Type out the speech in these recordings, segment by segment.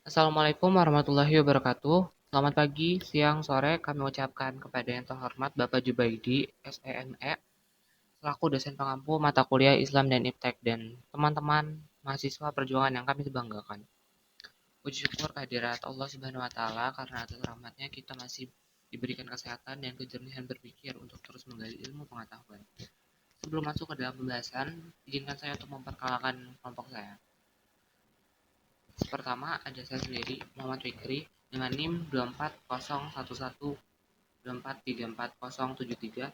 Assalamualaikum warahmatullahi wabarakatuh. Selamat pagi, siang, sore kami ucapkan kepada yang terhormat Bapak Jubaidi, SEME, selaku dosen pengampu mata kuliah Islam dan Iptek, dan teman-teman mahasiswa perjuangan yang kami banggakan. Puji syukur kehadirat Allah Subhanahu wa Ta'ala karena atas rahmatnya kita masih diberikan kesehatan dan kejernihan berpikir untuk terus menggali ilmu pengetahuan. Sebelum masuk ke dalam pembahasan, izinkan saya untuk memperkenalkan kelompok saya. Pertama ada saya sendiri, Muhammad Fikri, dengan NIM 2401124340473.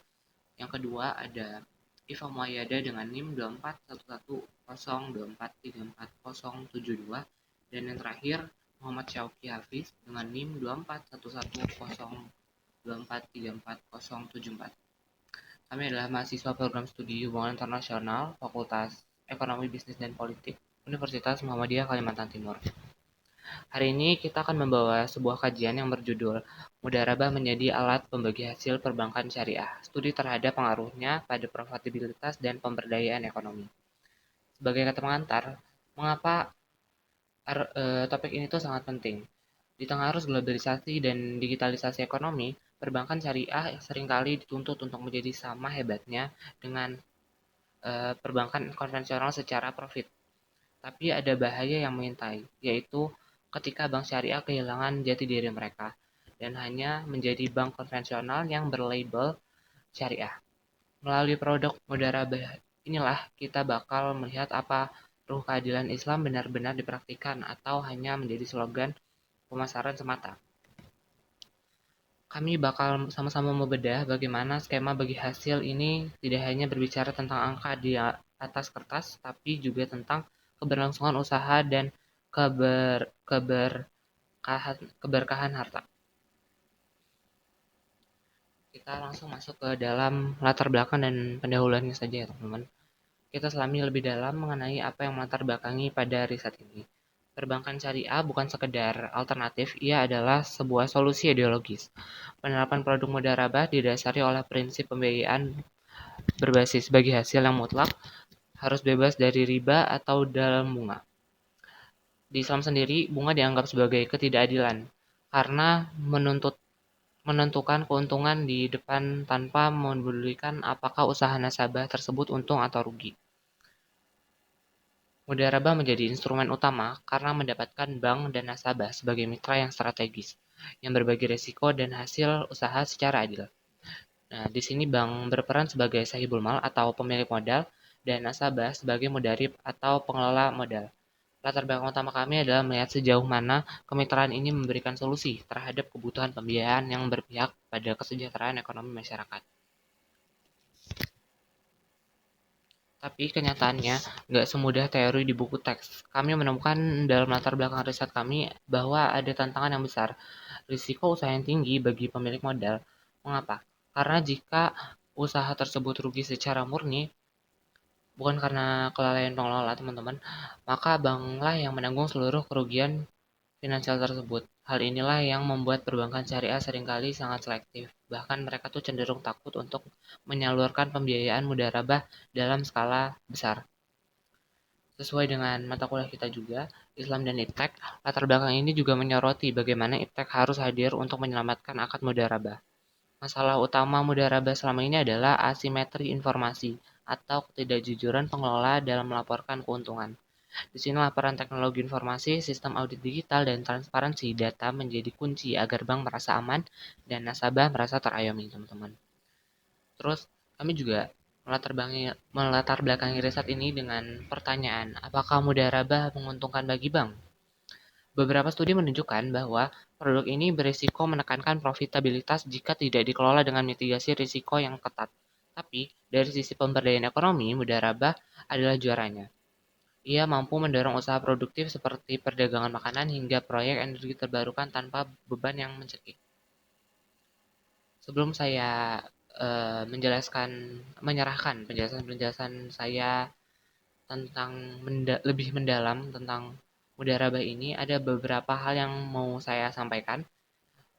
Yang kedua ada Iva Muayyada dengan NIM 2411024344072. Dan yang terakhir Muhammad Syauqi Hafiz dengan NIM 2411024344074. Kami adalah mahasiswa program studi Hubungan Internasional Fakultas Ekonomi Bisnis dan Politik Universitas Muhammadiyah Kalimantan Timur. Hari ini kita akan membawa sebuah kajian yang berjudul Mudharabah menjadi alat pembagi hasil perbankan syariah, studi terhadap pengaruhnya pada profitabilitas dan pemberdayaan ekonomi. Sebagai kata pengantar, mengapa topik ini tuh sangat penting? Di tengah arus globalisasi dan digitalisasi ekonomi, perbankan syariah seringkali dituntut untuk menjadi sama hebatnya dengan perbankan konvensional secara profit. Tapi ada bahaya yang mengintai, yaitu ketika bank syariah kehilangan jati diri mereka dan hanya menjadi bank konvensional yang berlabel syariah. Melalui produk Mudharabah inilah kita bakal melihat apa ruh keadilan Islam benar-benar dipraktikkan atau hanya menjadi slogan pemasaran semata. Kami bakal sama-sama membedah bagaimana skema bagi hasil ini tidak hanya berbicara tentang angka di atas kertas, tapi juga tentang keberlangsungan usaha dan keberkahan harta. Kita langsung masuk ke dalam latar belakang dan pendahuluannya saja ya teman-teman. Kita selami lebih dalam mengenai apa yang melatar belakangi pada riset ini. Perbankan syariah bukan sekedar alternatif, ia adalah sebuah solusi ideologis. Penerapan produk mudharabah didasari oleh prinsip pembiayaan berbasis bagi hasil yang mutlak, harus bebas dari riba atau dalam bunga. Di Islam sendiri, bunga dianggap sebagai ketidakadilan karena menentukan keuntungan di depan tanpa mempedulikan apakah usaha nasabah tersebut untung atau rugi. Mudharabah menjadi instrumen utama karena mendapatkan bank dan nasabah sebagai mitra yang strategis, yang berbagi risiko dan hasil usaha secara adil. Nah, di sini bank berperan sebagai sahibul mal atau pemilik modal dan nasabah sebagai mudarib atau pengelola modal. Latar belakang utama kami adalah melihat sejauh mana kemitraan ini memberikan solusi terhadap kebutuhan pembiayaan yang berpihak pada kesejahteraan ekonomi masyarakat. Tapi kenyataannya nggak semudah teori di buku teks. Kami menemukan dalam latar belakang riset kami bahwa ada tantangan yang besar, risiko usaha yang tinggi bagi pemilik modal. Mengapa? Karena jika usaha tersebut rugi secara murni, bukan karena kelalaian pengelola teman-teman, maka banklah yang menanggung seluruh kerugian finansial tersebut. Hal inilah yang membuat perbankan syariah seringkali sangat selektif. Bahkan mereka tuh cenderung takut untuk menyalurkan pembiayaan mudharabah dalam skala besar. Sesuai dengan mata kuliah kita juga, Islam dan Iptek, latar belakang ini juga menyoroti bagaimana Iptek harus hadir untuk menyelamatkan akad mudharabah. Masalah utama mudharabah selama ini adalah asimetri informasi atau ketidakjujuran pengelola dalam melaporkan keuntungan. Di sini laporan teknologi informasi, sistem audit digital, dan transparansi data menjadi kunci agar bank merasa aman dan nasabah merasa terayomi, teman-teman. Terus, kami juga melatar belakangi riset ini dengan pertanyaan, apakah mudharabah menguntungkan bagi bank? Beberapa studi menunjukkan bahwa produk ini berisiko menekankan profitabilitas jika tidak dikelola dengan mitigasi risiko yang ketat. Tapi, dari sisi pemberdayaan ekonomi, mudharabah adalah juaranya. Ia mampu mendorong usaha produktif seperti perdagangan makanan hingga proyek energi terbarukan tanpa beban yang mencekik. Sebelum saya menyerahkan penjelasan-penjelasan saya tentang lebih mendalam tentang mudharabah ini, ada beberapa hal yang mau saya sampaikan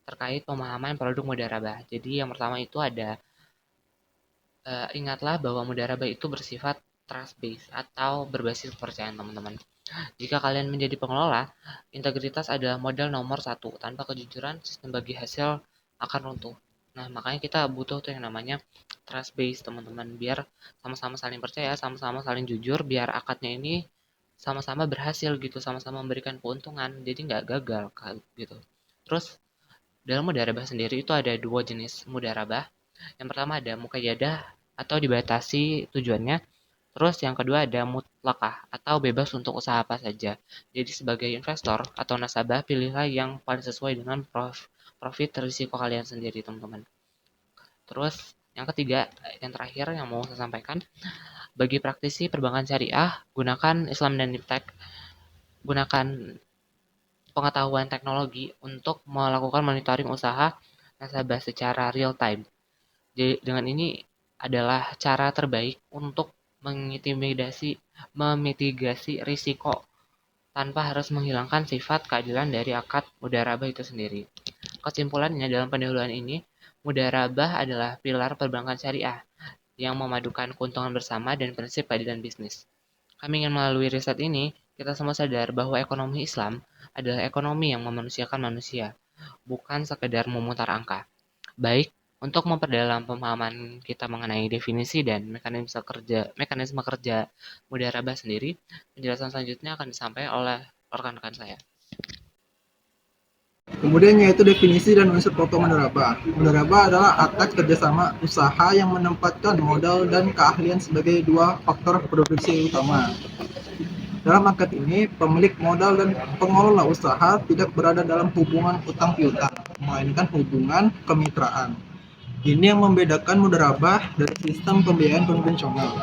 terkait pemahaman produk mudharabah. Jadi yang pertama itu ada ingatlah bahwa mudharabah itu bersifat trust based atau berbasis kepercayaan teman-teman. Jika kalian menjadi pengelola, integritas adalah modal nomor satu. Tanpa kejujuran, sistem bagi hasil akan runtuh. Nah, makanya kita butuh tuh yang namanya trust base, teman-teman. Biar sama-sama saling percaya, sama-sama saling jujur, biar akadnya ini sama-sama berhasil gitu, sama-sama memberikan keuntungan. Jadi nggak gagal gitu. Terus, dalam mudarabah sendiri itu ada dua jenis mudarabah. Yang pertama ada muqayyadah atau dibatasi tujuannya. Terus yang kedua ada mutlakah atau bebas untuk usaha apa saja. Jadi sebagai investor atau nasabah, pilihlah yang paling sesuai dengan profit risiko kalian sendiri, teman-teman. Terus yang ketiga, yang terakhir yang mau saya sampaikan, bagi praktisi perbankan syariah, gunakan Islam dan Iptek, gunakan pengetahuan teknologi untuk melakukan monitoring usaha nasabah secara real time. Jadi dengan ini adalah cara terbaik untuk memitigasi risiko tanpa harus menghilangkan sifat keadilan dari akad mudharabah itu sendiri. Kesimpulannya dalam pendahuluan ini, mudharabah adalah pilar perbankan syariah yang memadukan keuntungan bersama dan prinsip keadilan bisnis. Kami ingin melalui riset ini, kita semua sadar bahwa ekonomi Islam adalah ekonomi yang memanusiakan manusia, bukan sekedar memutar angka. Baik, untuk memperdalam pemahaman kita mengenai definisi dan mekanisme kerja mudharabah sendiri, penjelasan selanjutnya akan disampaikan oleh rekan-rekan saya. Kemudian yaitu definisi dan unsur pokok mudharabah. Mudharabah adalah akad kerjasama usaha yang menempatkan modal dan keahlian sebagai dua faktor produksi utama. Dalam akad ini, pemilik modal dan pengelola usaha tidak berada dalam hubungan utang piutang, melainkan hubungan kemitraan. Ini yang membedakan mudharabah dari sistem pembiayaan konvensional.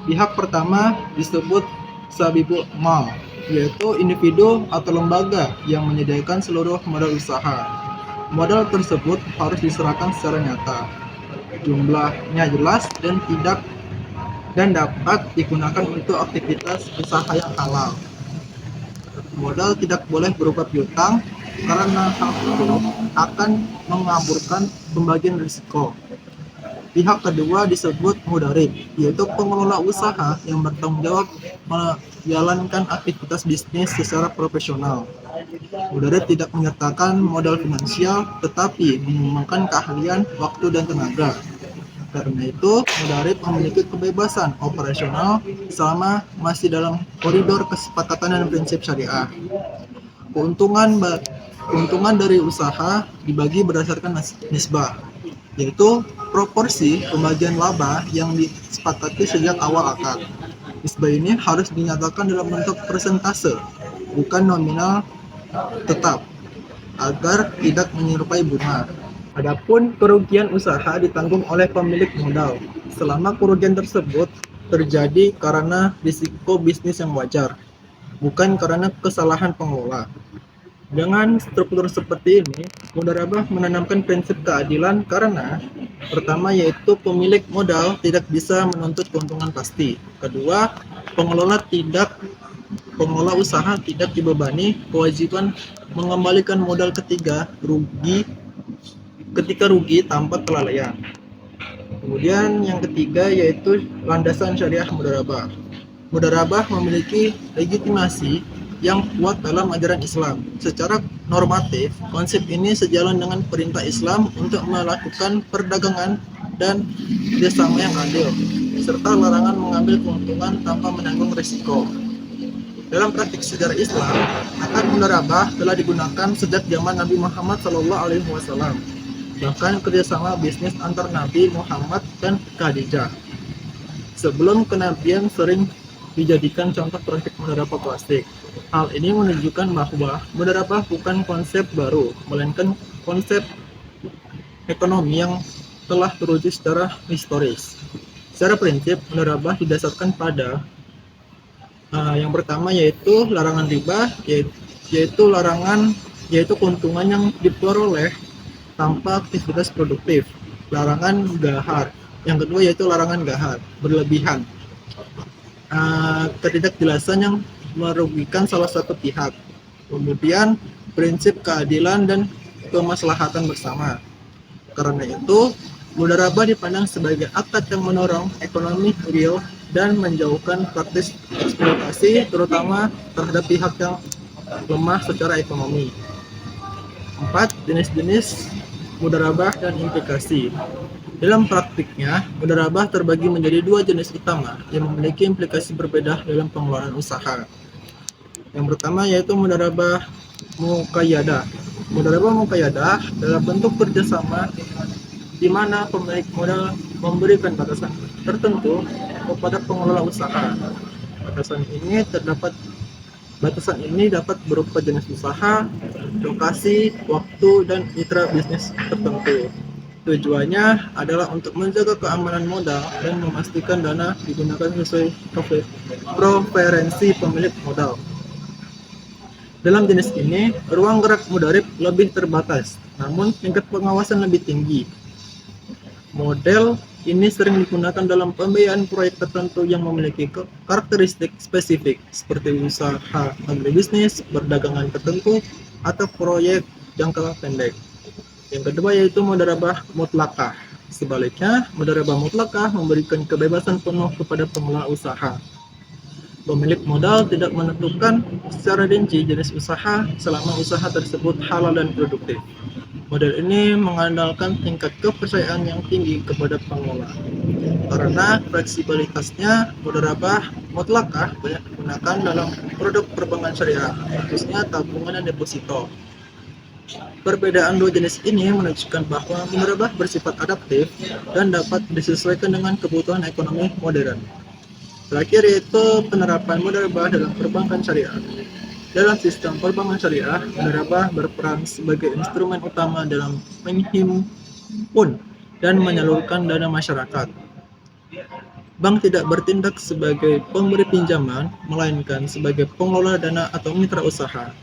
Pihak pertama disebut sabibul mal, yaitu individu atau lembaga yang menyediakan seluruh modal usaha. Modal tersebut harus diserahkan secara nyata, jumlahnya jelas dan dapat digunakan untuk aktivitas usaha yang halal. Modal tidak boleh berupa piutang karena hal itu akan mengaburkan pembagian risiko. Pihak kedua disebut mudarib, yaitu pengelola usaha yang bertanggung jawab menjalankan aktivitas bisnis secara profesional. Mudarib tidak menyertakan modal finansial, tetapi menyumbangkan keahlian, waktu, dan tenaga. Karena itu, mudarib memiliki kebebasan operasional selama masih dalam koridor kesepakatan dan prinsip syariah. Keuntungan dari usaha dibagi berdasarkan nisbah, yaitu proporsi pembagian laba yang disepakati sejak awal akad. Nisbah ini harus dinyatakan dalam bentuk persentase, bukan nominal tetap, agar tidak menyerupai bunga. Adapun kerugian usaha ditanggung oleh pemilik modal, selama kerugian tersebut terjadi karena risiko bisnis yang wajar, bukan karena kesalahan pengelola. Dengan struktur seperti ini, mudharabah menanamkan prinsip keadilan karena pertama yaitu pemilik modal tidak bisa menuntut keuntungan pasti. Kedua, pengelola usaha tidak dibebani kewajiban mengembalikan modal ketika rugi tanpa kelalaian. Kemudian yang ketiga yaitu landasan syariah mudharabah. Mudharabah memiliki legitimasi yang kuat dalam ajaran Islam. Secara normatif, konsep ini sejalan dengan perintah Islam untuk melakukan perdagangan dan kerjasama yang adil, serta larangan mengambil keuntungan tanpa menanggung risiko. Dalam praktik sejarah Islam, akad mudharabah telah digunakan sejak zaman Nabi Muhammad SAW. Bahkan kerjasama bisnis antar Nabi Muhammad dan Khadijah sebelum kenabian sering dijadikan contoh praktik mudharabah klasik. Hal ini menunjukkan bahwa mudharabah bukan konsep baru, melainkan konsep ekonomi yang telah teruji secara historis. Secara prinsip, mudharabah didasarkan pada yang pertama yaitu larangan riba, yaitu keuntungan yang diperoleh tanpa aktivitas produktif. Larangan gahar. Yang kedua yaitu larangan gahar, berlebihan. Ketidakjelasan yang merugikan salah satu pihak. Kemudian prinsip keadilan dan kemaslahatan bersama. Karena itu, mudharabah dipandang sebagai akad yang mendorong ekonomi real dan menjauhkan praktis eksploitasi terutama terhadap pihak yang lemah secara ekonomi. 4. Jenis-jenis mudharabah dan implikasi. Dalam praktiknya, mudharabah terbagi menjadi dua jenis utama yang memiliki implikasi berbeda dalam pengelolaan usaha. Yang pertama yaitu mudharabah muqayyadah. Mudharabah muqayyadah dalam bentuk kerjasama di mana pemilik modal memberikan batasan tertentu kepada pengelola usaha. Batasan ini dapat berupa jenis usaha, lokasi, waktu, dan mitra bisnis tertentu. Tujuannya adalah untuk menjaga keamanan modal dan memastikan dana digunakan sesuai preferensi pemilik modal. Dalam jenis ini, ruang gerak mudharib lebih terbatas, namun tingkat pengawasan lebih tinggi. Model ini sering digunakan dalam pembiayaan proyek tertentu yang memiliki karakteristik spesifik, seperti usaha agribisnis, perdagangan tertentu, atau proyek jangka pendek. Yang kedua yaitu mudharabah mutlaqah. Sebaliknya, mudharabah mutlaqah memberikan kebebasan penuh kepada pengelola usaha. Pemilik modal tidak menentukan secara rinci jenis usaha selama usaha tersebut halal dan produktif. Model ini mengandalkan tingkat kepercayaan yang tinggi kepada pengelola. Karena fleksibilitasnya, mudharabah mutlaqah banyak digunakan dalam produk perbankan syariah, khususnya tabungan dan deposito. Perbedaan dua jenis ini menunjukkan bahwa mudharabah bersifat adaptif dan dapat disesuaikan dengan kebutuhan ekonomi modern. Terakhir yaitu penerapan mudharabah dalam perbankan syariah. Dalam sistem perbankan syariah, mudharabah berperan sebagai instrumen utama dalam menghimpun dan menyalurkan dana masyarakat. Bank tidak bertindak sebagai pemberi pinjaman, melainkan sebagai pengelola dana atau mitra usaha.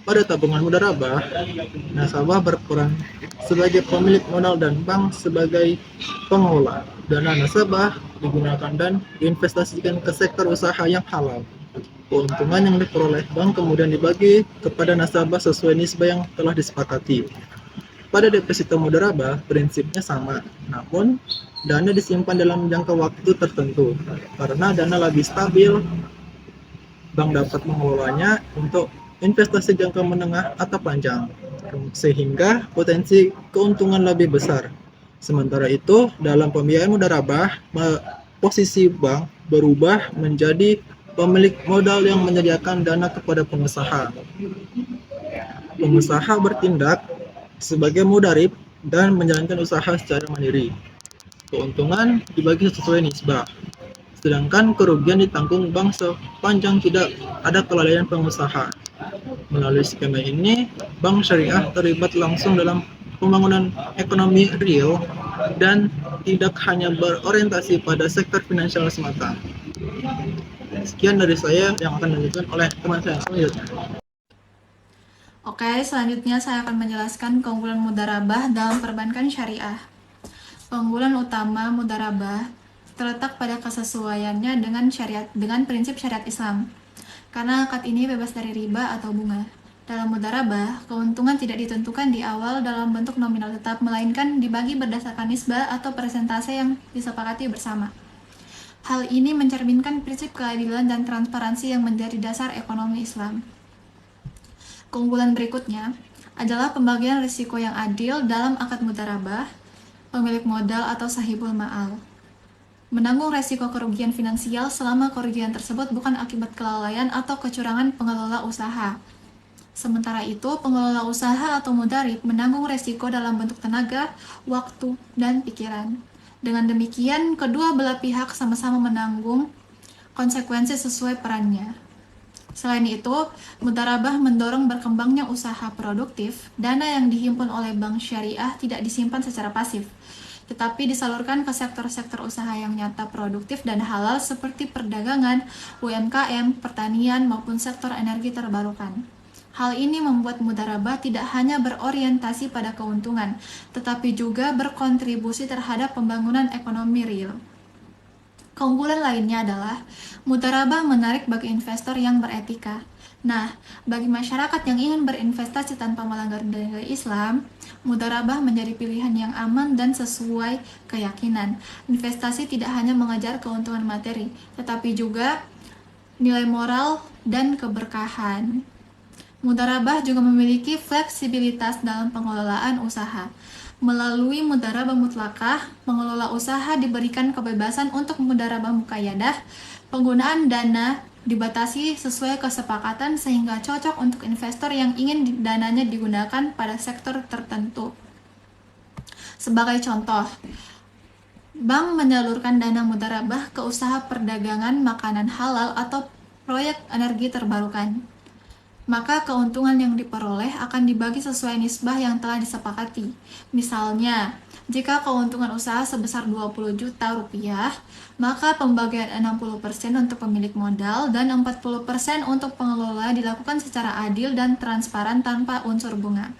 Pada tabungan mudharabah, nasabah berperan sebagai pemilik modal dan bank sebagai pengelola. Dana nasabah digunakan dan diinvestasikan ke sektor usaha yang halal. Keuntungan yang diperoleh bank kemudian dibagi kepada nasabah sesuai nisbah yang telah disepakati. Pada deposito mudharabah, prinsipnya sama, namun dana disimpan dalam jangka waktu tertentu. Karena dana lebih stabil, bank dapat mengelolanya untuk investasi jangka menengah atau panjang, sehingga potensi keuntungan lebih besar. Sementara itu, dalam pembiayaan mudharabah, posisi bank berubah menjadi pemilik modal yang menyediakan dana kepada pengusaha. Pengusaha bertindak sebagai mudharib dan menjalankan usaha secara mandiri. Keuntungan dibagi sesuai nisbah, sedangkan kerugian ditanggung bank sepanjang tidak ada kelalaian pengusaha. Melalui skema ini, bank syariah terlibat langsung dalam pembangunan ekonomi real dan tidak hanya berorientasi pada sektor finansial semata. Sekian dari saya yang akan dilanjutkan oleh teman saya selanjutnya. Oke, selanjutnya saya akan menjelaskan keunggulan mudharabah dalam perbankan syariah. Keunggulan utama mudharabah terletak pada kesesuaiannya dengan prinsip syariat Islam. Karena akad ini bebas dari riba atau bunga. Dalam mudharabah, keuntungan tidak ditentukan di awal dalam bentuk nominal tetap, melainkan dibagi berdasarkan nisbah atau persentase yang disepakati bersama. Hal ini mencerminkan prinsip keadilan dan transparansi yang menjadi dasar ekonomi Islam. Keunggulan berikutnya adalah pembagian risiko yang adil dalam akad mudharabah. Pemilik modal atau sahibul ma'al menanggung resiko kerugian finansial selama kerugian tersebut bukan akibat kelalaian atau kecurangan pengelola usaha. Sementara itu, pengelola usaha atau mudharib menanggung resiko dalam bentuk tenaga, waktu, dan pikiran. Dengan demikian, kedua belah pihak sama-sama menanggung konsekuensi sesuai perannya. Selain itu, mudharabah mendorong berkembangnya usaha produktif. Dana yang dihimpun oleh bank syariah tidak disimpan secara pasif, tetapi disalurkan ke sektor-sektor usaha yang nyata produktif dan halal seperti perdagangan, UMKM, pertanian, maupun sektor energi terbarukan. Hal ini membuat mudharabah tidak hanya berorientasi pada keuntungan, tetapi juga berkontribusi terhadap pembangunan ekonomi real. Keunggulan lainnya adalah mudharabah menarik bagi investor yang beretika. Nah, bagi masyarakat yang ingin berinvestasi tanpa melanggar nilai Islam, mudharabah menjadi pilihan yang aman dan sesuai keyakinan. Investasi tidak hanya mengejar keuntungan materi, tetapi juga nilai moral dan keberkahan. Mudharabah juga memiliki fleksibilitas dalam pengelolaan usaha. Melalui mudharabah mutlakah, pengelola usaha diberikan kebebasan untuk mudharabah muqayyadah. Penggunaan dana dibatasi sesuai kesepakatan sehingga cocok untuk investor yang ingin dananya digunakan pada sektor tertentu. Sebagai contoh, bank menyalurkan dana mudharabah ke usaha perdagangan makanan halal atau proyek energi terbarukan. Maka keuntungan yang diperoleh akan dibagi sesuai nisbah yang telah disepakati. Misalnya, jika keuntungan usaha sebesar 20 juta rupiah, maka pembagian 60% untuk pemilik modal dan 40% untuk pengelola dilakukan secara adil dan transparan tanpa unsur bunga.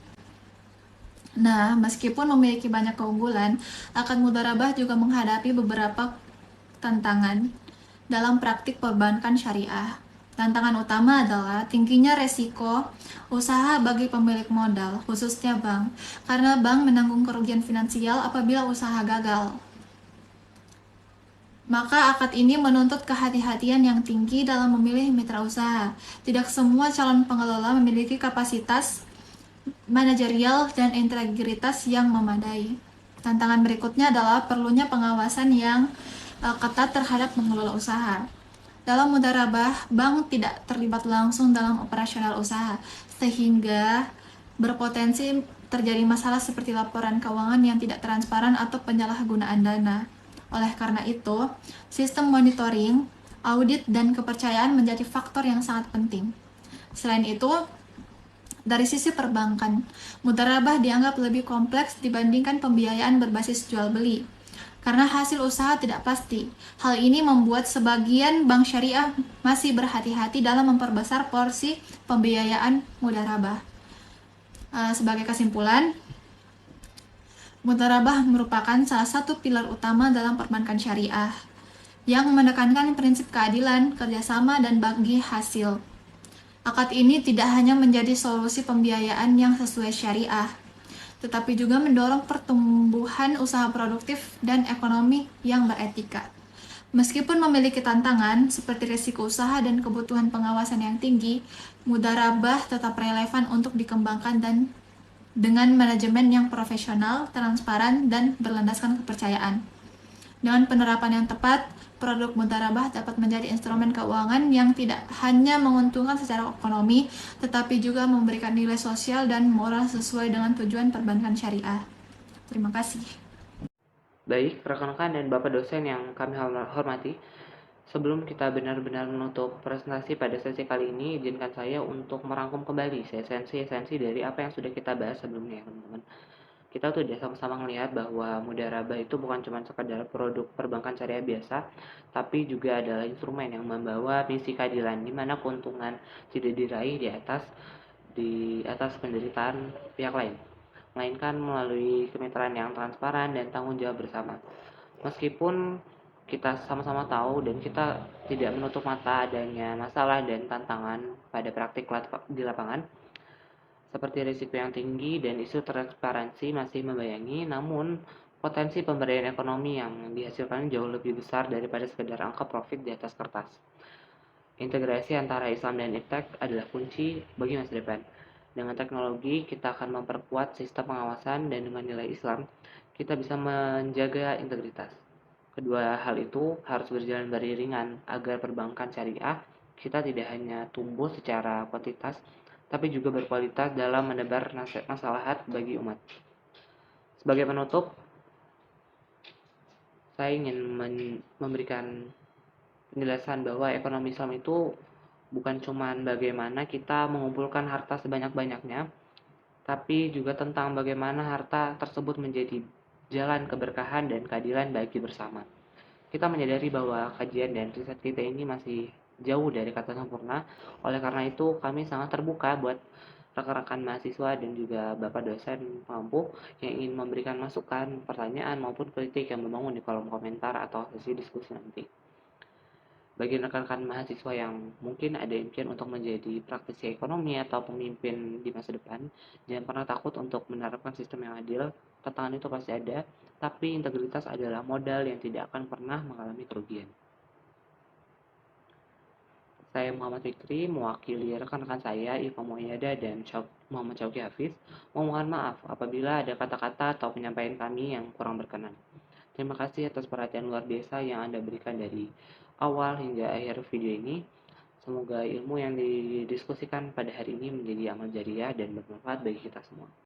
Nah, meskipun memiliki banyak keunggulan, akad mudharabah juga menghadapi beberapa tantangan dalam praktik perbankan syariah. Tantangan utama adalah tingginya resiko usaha bagi pemilik modal, khususnya bank, karena bank menanggung kerugian finansial apabila usaha gagal. Maka akad ini menuntut kehati-hatian yang tinggi dalam memilih mitra usaha. Tidak semua calon pengelola memiliki kapasitas manajerial dan integritas yang memadai. Tantangan berikutnya adalah perlunya pengawasan yang ketat terhadap pengelola usaha. Dalam mudharabah, bank tidak terlibat langsung dalam operasional usaha, sehingga berpotensi terjadi masalah seperti laporan keuangan yang tidak transparan atau penyalahgunaan dana. Oleh karena itu, sistem monitoring, audit, dan kepercayaan menjadi faktor yang sangat penting. Selain itu, dari sisi perbankan, mudharabah dianggap lebih kompleks dibandingkan pembiayaan berbasis jual beli. Karena hasil usaha tidak pasti, hal ini membuat sebagian bank syariah masih berhati-hati dalam memperbesar porsi pembiayaan mudharabah. Sebagai kesimpulan, mudharabah merupakan salah satu pilar utama dalam perbankan syariah yang menekankan prinsip keadilan, kerjasama, dan bagi hasil. Akad ini tidak hanya menjadi solusi pembiayaan yang sesuai syariah, tetapi juga mendorong pertumbuhan usaha produktif dan ekonomi yang beretika. Meskipun memiliki tantangan seperti risiko usaha dan kebutuhan pengawasan yang tinggi, mudharabah tetap relevan untuk dikembangkan dan dengan manajemen yang profesional, transparan, dan berlandaskan kepercayaan. Dengan penerapan yang tepat, produk mudharabah dapat menjadi instrumen keuangan yang tidak hanya menguntungkan secara ekonomi, tetapi juga memberikan nilai sosial dan moral sesuai dengan tujuan perbankan syariah. Terima kasih. Baik, rekan-rekan dan Bapak dosen yang kami hormati, sebelum kita benar-benar menutup presentasi pada sesi kali ini, izinkan saya untuk merangkum kembali esensi-esensi dari apa yang sudah kita bahas sebelumnya, teman-teman. Kita tuh udah sama-sama melihat bahwa mudharabah itu bukan cuma sekedar produk perbankan syariah biasa, tapi juga adalah instrumen yang membawa misi keadilan, di mana keuntungan tidak diraih di atas penderitaan pihak lain, melainkan melalui kemitraan yang transparan dan tanggung jawab bersama. Meskipun kita sama-sama tahu dan kita tidak menutup mata adanya masalah dan tantangan pada praktik di lapangan, seperti risiko yang tinggi dan isu transparansi masih membayangi, namun potensi pemberdayaan ekonomi yang dihasilkan jauh lebih besar daripada sekedar angka profit di atas kertas. Integrasi antara Islam dan iptek adalah kunci bagi masa depan. Dengan teknologi, kita akan memperkuat sistem pengawasan dan dengan nilai Islam, kita bisa menjaga integritas. Kedua hal itu harus berjalan beriringan agar perbankan syariah kita tidak hanya tumbuh secara kuantitas, tapi juga berkualitas dalam menebar maslahat bagi umat. Sebagai penutup, saya ingin memberikan penjelasan bahwa ekonomi Islam itu bukan cuma bagaimana kita mengumpulkan harta sebanyak-banyaknya, tapi juga tentang bagaimana harta tersebut menjadi jalan keberkahan dan keadilan bagi bersama. Kita menyadari bahwa kajian dan riset kita ini masih jauh dari kata sempurna, oleh karena itu kami sangat terbuka buat rekan-rekan mahasiswa dan juga Bapak dosen pengampu yang ingin memberikan masukan, pertanyaan maupun kritik yang membangun di kolom komentar atau sesi diskusi nanti. Bagi rekan-rekan mahasiswa yang mungkin ada impian untuk menjadi praktisi ekonomi atau pemimpin di masa depan, jangan pernah takut untuk menerapkan sistem yang adil. Tantangan itu pasti ada, tapi integritas adalah modal yang tidak akan pernah mengalami kerugian. Saya Muhammad Fikri, mewakili rekan-rekan saya, Iva Muhammad dan Muhammad Syauki Hafiz, memohon maaf apabila ada kata-kata atau penyampaian kami yang kurang berkenan. Terima kasih atas perhatian luar biasa yang Anda berikan dari awal hingga akhir video ini. Semoga ilmu yang didiskusikan pada hari ini menjadi amal jariah dan bermanfaat bagi kita semua.